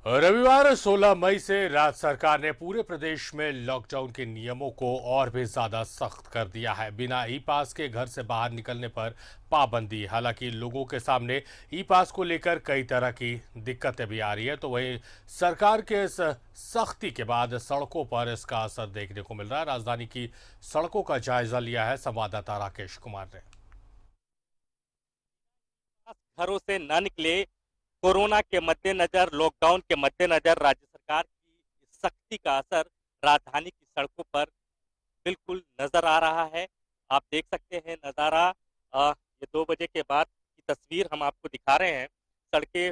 रविवार 16 मई से राज्य सरकार ने पूरे प्रदेश में लॉकडाउन के नियमों को और भी ज्यादा सख्त कर दिया है। बिना ई पास के घर से बाहर निकलने पर पाबंदी। हालांकि लोगों के सामने ई पास को लेकर कई तरह की दिक्कतें भी आ रही है, तो वहीं सरकार के इस सख्ती के बाद सड़कों पर इसका असर देखने को मिल रहा है। राजधानी की सड़कों का जायजा लिया है संवाददाता राकेश कुमार ने। घरों से न निकले। कोरोना के मद्देनजर, लॉकडाउन के मद्देनजर राज्य सरकार की इस सख्ती का असर राजधानी की सड़कों पर बिल्कुल नजर आ रहा है। आप देख सकते हैं नजारा। ये 2 बजे के बाद की तस्वीर हम आपको दिखा रहे हैं। सड़कें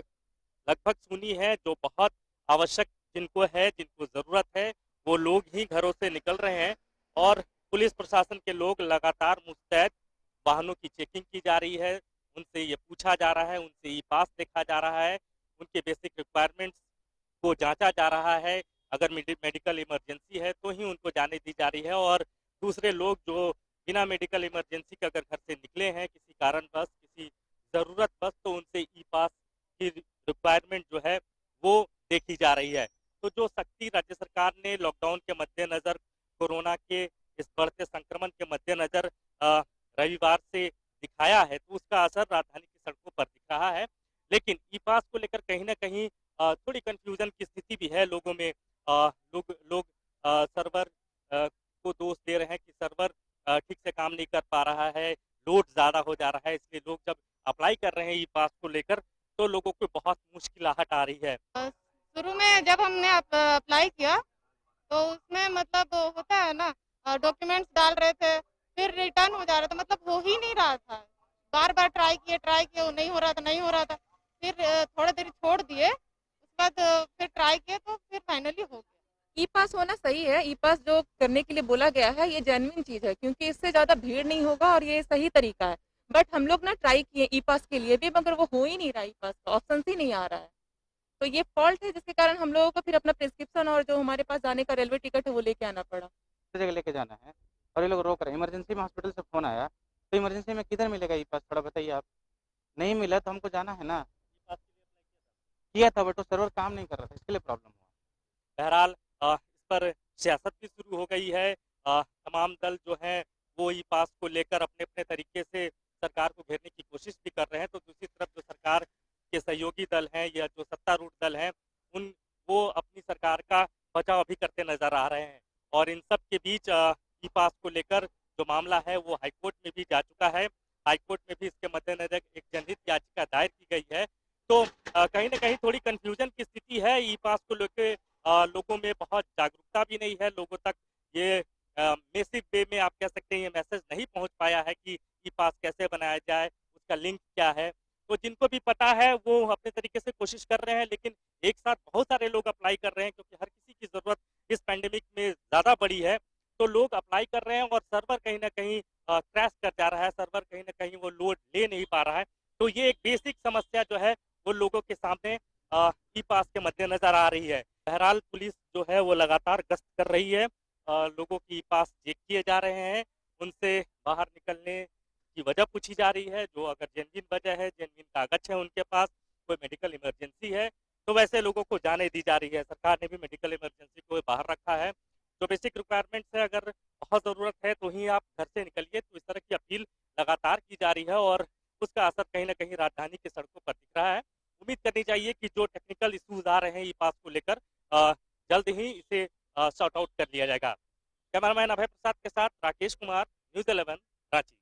लगभग सूनी है। जो बहुत आवश्यक जिनको है, जिनको जरूरत है, वो लोग ही घरों से निकल रहे हैं और पुलिस प्रशासन के लोग लगातार मुस्तैद। वाहनों की चेकिंग की जा रही है, उनसे ये पूछा जा रहा है, उनसे ई पास देखा जा रहा है, उनके बेसिक रिक्वायरमेंट्स को जांचा जा रहा है। अगर मेडिकल इमरजेंसी है तो ही उनको जाने दी जा रही है, और दूसरे लोग जो बिना मेडिकल इमरजेंसी के अगर घर से निकले हैं किसी कारणवश, किसी जरूरत बस, तो उनसे ई पास की रिक्वायरमेंट जो है वो देखी जा रही है। तो जो सख्ती राज्य सरकार ने लॉकडाउन के मद्देनजर, कोरोना के इस बढ़ते संक्रमण के मद्देनजर रविवार से दिखाया है, तो उसका असर राजधानी की सड़कों पर दिख रहा है। लेकिन ई पास को लेकर कहीं ना कहीं थोड़ी कंफ्यूजन की स्थिति भी है लोगों में। लोग लोग सर्वर को दोष दे रहे हैं कि सर्वर ठीक से काम नहीं कर पा रहा है, लोड ज्यादा हो जा रहा है, इसलिए लोग जब अप्लाई कर रहे हैं ई पास को लेकर तो लोगों को बहुत मुश्किलाहट आ रही है। शुरू में जब हमने अप्लाई किया तो उसमें मतलब होता है ना, डॉक्यूमेंट्स डाल रहे थे, फिर रिटर्न हो जा रहा था, मतलब हो ही नहीं रहा था। बार बार ट्राई किए, वो नहीं हो रहा था, नहीं हो रहा था। फिर थोड़ी देर छोड़ दिए, उसके बाद फिर ट्राई किए तो फिर फाइनली हो गया। ई पास होना सही है। ई पास जो करने के लिए बोला गया है ये जेन्युइन चीज है, क्योंकि इससे ज्यादा भीड़ नहीं होगा और ये सही तरीका है। बट हम लोग ना ट्राई किए ई पास के लिए भी, मगर वो हो ही नहीं रहा, ई पास का ऑप्शन ही नहीं आ रहा है। तो ये फॉल्ट है, जिसके कारण हम लोगों को फिर अपना प्रिस्क्रिप्शन और जो हमारे पास जाने का रेलवे टिकट है वो लेके आना पड़ा। जगह लेके जाना है और ये लोग रोक रहे हैं। इमरजेंसी में हॉस्पिटल से फ़ोन आया, तो इमरजेंसी में किधर मिलेगा ई पास, थोड़ा बताइए आप। नहीं मिला तो हमको जाना है ना। किया था बट वो सर्वर काम नहीं कर रहा था, इसके लिए प्रॉब्लम हुआ। बहरहाल इस पर सियासत भी शुरू हो गई है। तमाम दल जो हैं वो ई पास को लेकर अपने अपने तरीके से सरकार को घेरने की कोशिश भी कर रहे हैं। तो दूसरी तरफ जो सरकार के सहयोगी दल हैं या जो सत्तारूढ़ दल हैं, उन वो अपनी सरकार का बचाव भी करते नजर आ रहे हैं। और इन सब के बीच ई पास को लेकर जो मामला है वो हाईकोर्ट में भी जा चुका है। हाईकोर्ट में भी इसके मद्देनजर एक जनहित याचिका दायर की गई है। तो कहीं ना कहीं थोड़ी कंफ्यूजन की स्थिति है। ई पास को लेकर लोगों में बहुत जागरूकता भी नहीं है। लोगों तक ये मैसिव वे में आप कह सकते हैं ये मैसेज नहीं पहुंच पाया है कि ई पास कैसे बनाया जाए, उसका लिंक क्या है। तो जिनको भी पता है वो अपने तरीके से कोशिश कर रहे हैं, लेकिन एक साथ बहुत सारे लोग अप्लाई कर रहे हैं क्योंकि हर किसी की जरूरत इस पैंडेमिक में ज्यादा बड़ी है। तो लोग अप्लाई कर रहे हैं और सर्वर कहीं ना कहीं क्रैश कर जा रहा है, सर्वर कहीं ना कहीं वो लोड ले नहीं पा रहा है। तो ये एक बेसिक समस्या जो है वो लोगों के सामने ई पास के मद्देनजर आ रही है। बहरहाल पुलिस जो है वो लगातार गश्त कर रही है। लोगों की ई पास चेक किए जा रहे हैं, उनसे बाहर निकलने की वजह पूछी जा रही है। जो अगर जेन्युइन वजह है, जेन्युइन कागज है उनके पास, कोई मेडिकल इमरजेंसी है, तो वैसे लोगों को जाने दी जा रही है। सरकार ने भी मेडिकल इमरजेंसी को बाहर रखा है। जो बेसिक रिक्वायरमेंट्स है, अगर बहुत ज़रूरत है तो ही आप घर से निकलिए। तो इस तरह की अपील लगातार की जा रही है और उसका असर कहीं ना कहीं राजधानी की सड़कों पर दिख रहा है। उम्मीद करनी चाहिए कि जो टेक्निकल इश्यूज आ रहे हैं ई पास को लेकर, जल्द ही इसे सॉर्ट आउट कर लिया जाएगा। कैमरामैन अभय प्रसाद के साथ राकेश कुमार, न्यूज़ 11, रांची।